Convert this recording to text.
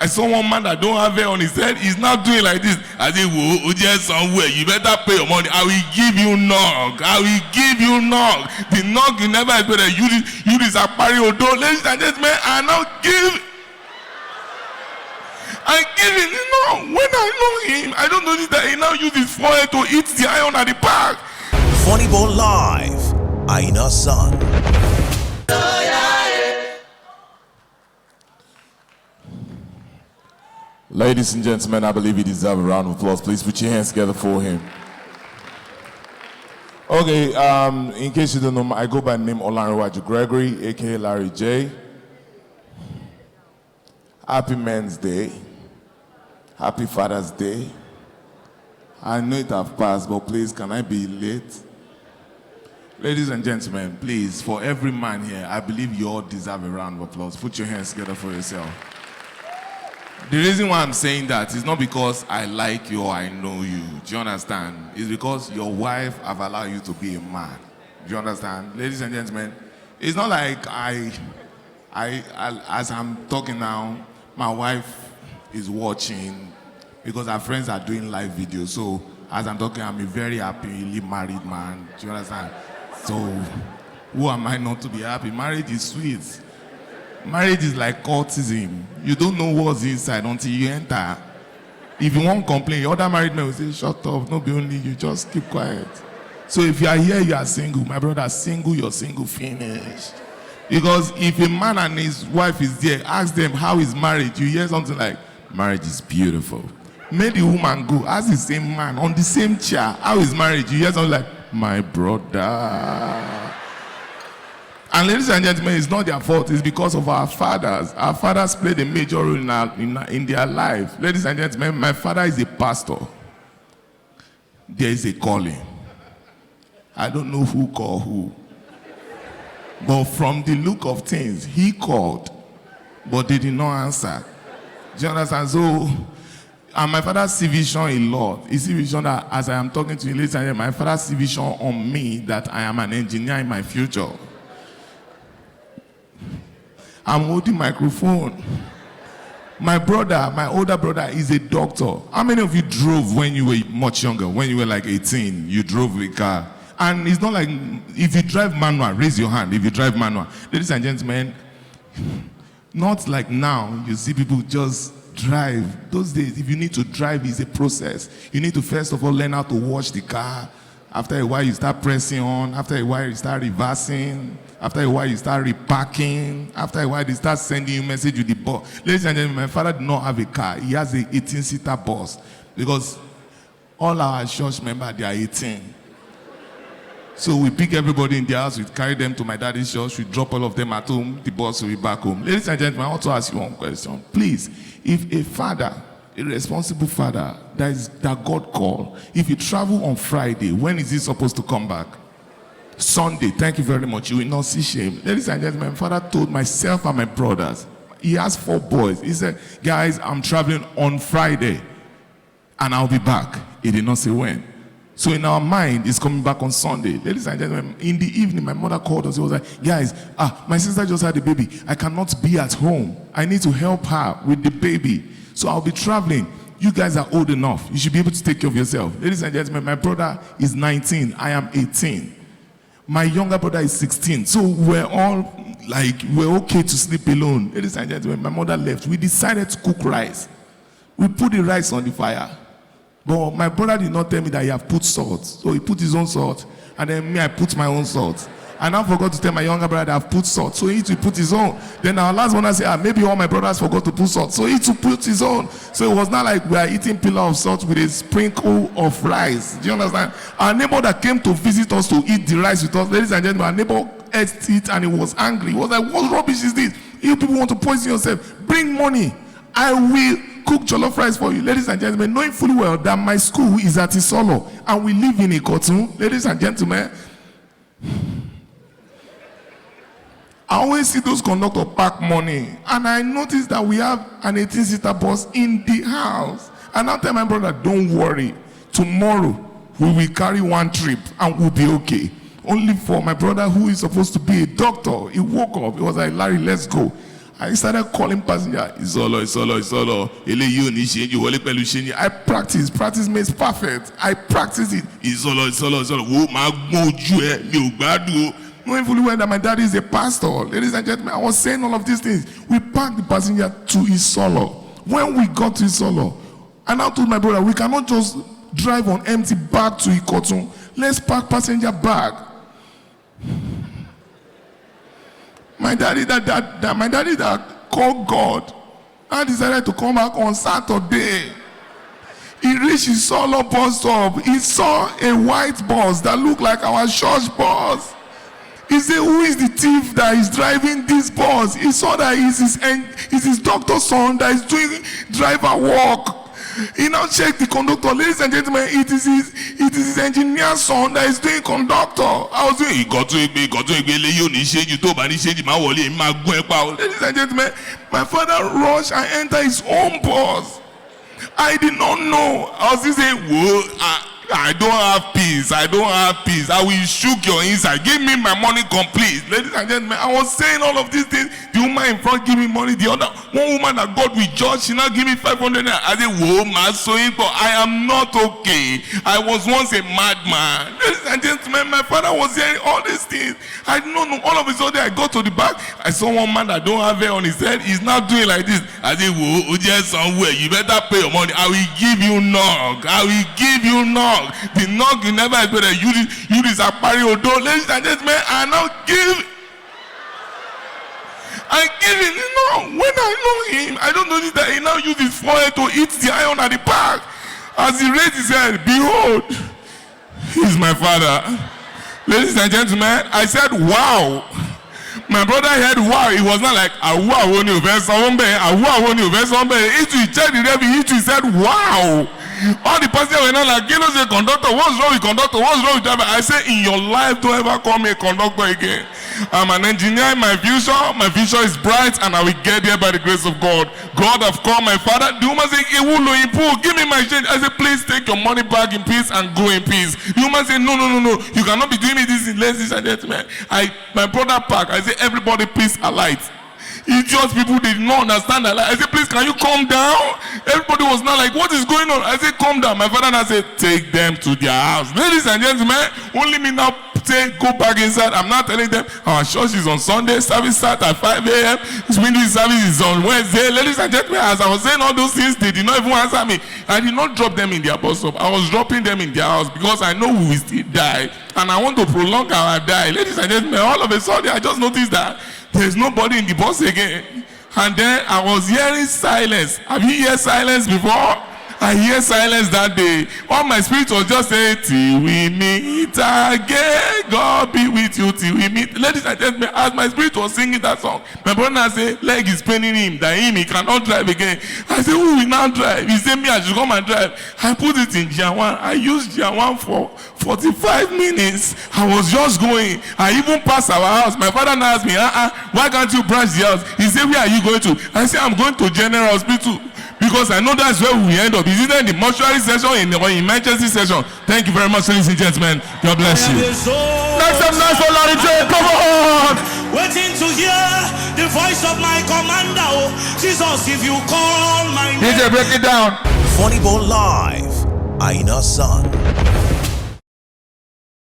I saw one man that don't have hair on his head. He's not doing like this. I say, whoa, just somewhere. You better pay your money. I will give you knock. I will give you knock. The knock you never expected. You this apari odo. Ladies and gentlemen, I now give. I give him. You know, when I know him, I don't notice that he now uses his forehead to eat the iron at the park. Funny Bone Live, Aina Son. Ladies and gentlemen, I believe he deserves a round of applause. Please put your hands together for him. Okay, in case you don't know, I go by the name Olanrewaju Gregory, aka Larry J. Happy Men's Day. Happy Father's Day. I know it have passed, but please, can I be late? Ladies and gentlemen, please, for every man here, I believe you all deserve a round of applause. Put your hands together for yourself. The reason why I'm saying that is not because I like you or I know you. Do you understand? It's because your wife have allowed you to be a man. Do you understand? Ladies and gentlemen, it's not like as I'm talking now, my wife is watching because our friends are doing live videos. So as I'm talking, I'm a very happily married man. Do you understand? So who am I not to be happy? Marriage is sweet. Marriage is like cultism. You don't know what's inside until you enter. If you won't complain, your other married men will say, shut up, no be only you, just keep quiet. So if you are here, you are single. My brother, single, you're single, finished. Because if a man and his wife is there, ask them how is marriage. You hear something like, marriage is beautiful. Make the woman go, ask the same man on the same chair, how is marriage? You hear something like, my brother. And ladies and gentlemen, it's not their fault. It's because of our fathers. Our fathers played a major role in their life. Ladies and gentlemen, my father is a pastor. There is a calling. I don't know who called who. But from the look of things, he called, but they did not answer. Do you understand? So, and my father sees vision a lot. He sees vision that as I am talking to you, ladies and gentlemen, my father sees vision on me that I am an engineer in my future. I'm holding microphone. My brother, my older brother is a doctor. How many of you drove when you were much younger? When you were like 18, you drove a car. And it's not like, if you drive manual, raise your hand if you drive manual. Ladies and gentlemen, not like now, you see people just drive. Those days, if you need to drive, it's a process. You need to first of all learn how to wash the car. After a while, you start pressing on. After a while, you start reversing. After a while, you start repacking. After a while, they start sending you message with the bus. Ladies and gentlemen, my father did not have a car. He has an 18-seater bus. Because all our church members, they are 18. So we pick everybody in the house, we carry them to my daddy's church, we drop all of them at home, the bus will be back home. Ladies and gentlemen, I want to ask you one question. Please, if a father, a responsible father, that God called, if you travel on Friday, when is he supposed to come back? Sunday. Thank you very much. You will not see shame. Ladies and gentlemen, my father told myself and my brothers, he has 4 boys. He said, guys, I'm traveling on Friday and I'll be back. He did not say when. So in our mind, he's coming back on Sunday. Ladies and gentlemen, in the evening, my mother called us. She was like, guys, my sister just had a baby. I cannot be at home. I need to help her with the baby. So I'll be traveling. You guys are old enough. You should be able to take care of yourself. Ladies and gentlemen, my brother is 19. I am 18. My younger brother is 16. So we're all like, we're okay to sleep alone. Ladies and gentlemen, my mother left. We decided to cook rice. We put the rice on the fire. But my brother did not tell me that he have put salt. So he put his own salt. And then me, I put my own salt. And I forgot to tell my younger brother that I've put salt. So he too put his own. Then our last one, I said, maybe all my brothers forgot to put salt. So he too put his own. So it was not like we are eating pillar of salt with a sprinkle of rice. Do you understand? Our neighbor that came to visit us to eat the rice with us, ladies and gentlemen, our neighbor ate it and he was angry. He was like, what rubbish is this? You people want to poison yourself. Bring money. I will cook jollof rice for you. Ladies and gentlemen, knowing fully well that my school is at Isolo and we live in a cartoon. Ladies and gentlemen, I always see those conductors pack money, and I noticed that we have an 18-seater bus in the house. And I tell my brother, don't worry, tomorrow we will carry one trip and we'll be okay. Only for my brother who is supposed to be a doctor, he woke up, he was like, Larry, let's go. I started calling passenger. It's all. Eléyìí ò ní change. Wọlé pẹ̀lú change. I practice. Practice makes perfect. I practice it. It's all. Wo máa gbọ́n ojú ẹ mi ò gbádùn o. Knowing fully well that my daddy is a pastor. Ladies and gentlemen, I was saying all of these things. We parked the passenger to Isolo. When we got to Isolo, I now told my brother, we cannot just drive on empty back to Ikotun. Let's park passenger back. My daddy that called God, I decided to come back on Saturday. He reached his solo bus stop. He saw a white bus that looked like our church bus. He said, who is the thief that is driving this bus? He saw that it's his doctor's son that is doing driver work. He now checked the conductor. Ladies and gentlemen, it is his engineer's son that is doing conductor. I was doing, ladies and gentlemen, my father rushed and entered his own bus. I did not know. I was just saying, whoa, I don't have peace. I will shook your inside. Give me my money complete. Ladies and gentlemen, I was saying all of these things. The woman in front give me money. The other one woman that God will judge, she now give me 500. I said, whoa, my sewing, but I am not okay. I was once a madman. Ladies and gentlemen, my father was hearing all these things. I did not know. All of a sudden, I got to the back. I saw one man that don't have hair on his head. He's not doing like this. I said, whoa, just somewhere. You better pay your money. I will give you knock. The knock you never expected. You this Apari Odo. Ladies and gentlemen, I now give him, you know, when I know him, I don't notice that he now uses his forehead to eat the iron at the back. As he raised his head, behold, he's my father. Ladies and gentlemen, I said, wow. My brother heard wow. It was not like, wow, when you verse somebody, he checked the revenue, he said, wow. All the passengers were not like, you know, say, conductor, what's wrong with conductor? What's wrong with driver? I say, in your life, don't ever call me a conductor again. I'm an engineer in my future. My future is bright, and I will get there by the grace of God. God have called my father. The woman said, give me my change. I said, please take your money back in peace and go in peace. The woman said, no. You cannot be doing me this in ladies and gentlemen. My brother parked. I said, everybody, please alight. Idiots people did not understand that. I said, please, can you calm down? Everybody was not like, what is going on? I said, calm down. My father now said, take them to their house. Ladies and gentlemen, only me now say, go back inside. I'm not telling them, our church is on Sunday, service starts at 5 a.m. Windy service is on Wednesday. Ladies and gentlemen, as I was saying all those things, they did not even answer me. I did not drop them in their bus stop. I was dropping them in their house because I know we will still die. And I want to prolong our die. Ladies and gentlemen, all of a sudden, I just noticed that there's nobody in the bus again. And then I was hearing silence. Have you heard silence before? I hear silence that day. All my spirit was just saying, till we meet again, God be with you till we meet. Ladies and gentlemen, as my spirit was singing that song, my brother said, leg is paining him, that he cannot drive again. I said, who will now drive? He said, me, I should come and drive. I put it in Gear 1. I used Gear 1 for 45 minutes. I was just going. I even passed our house. My father now asked me, why can't you branch the house? He said, where are you going to? I said, I'm going to General Hospital. Because I know that's where we end up. Is either in the mortuary session or in emergency session. Thank you very much, ladies and gentlemen. God bless you. Next up, nice for Larry J. Come on! Waiting to hear the voice of my commander. Oh, Jesus, if you call my name. DJ, break it down. Funny Bone Live. Aina Son.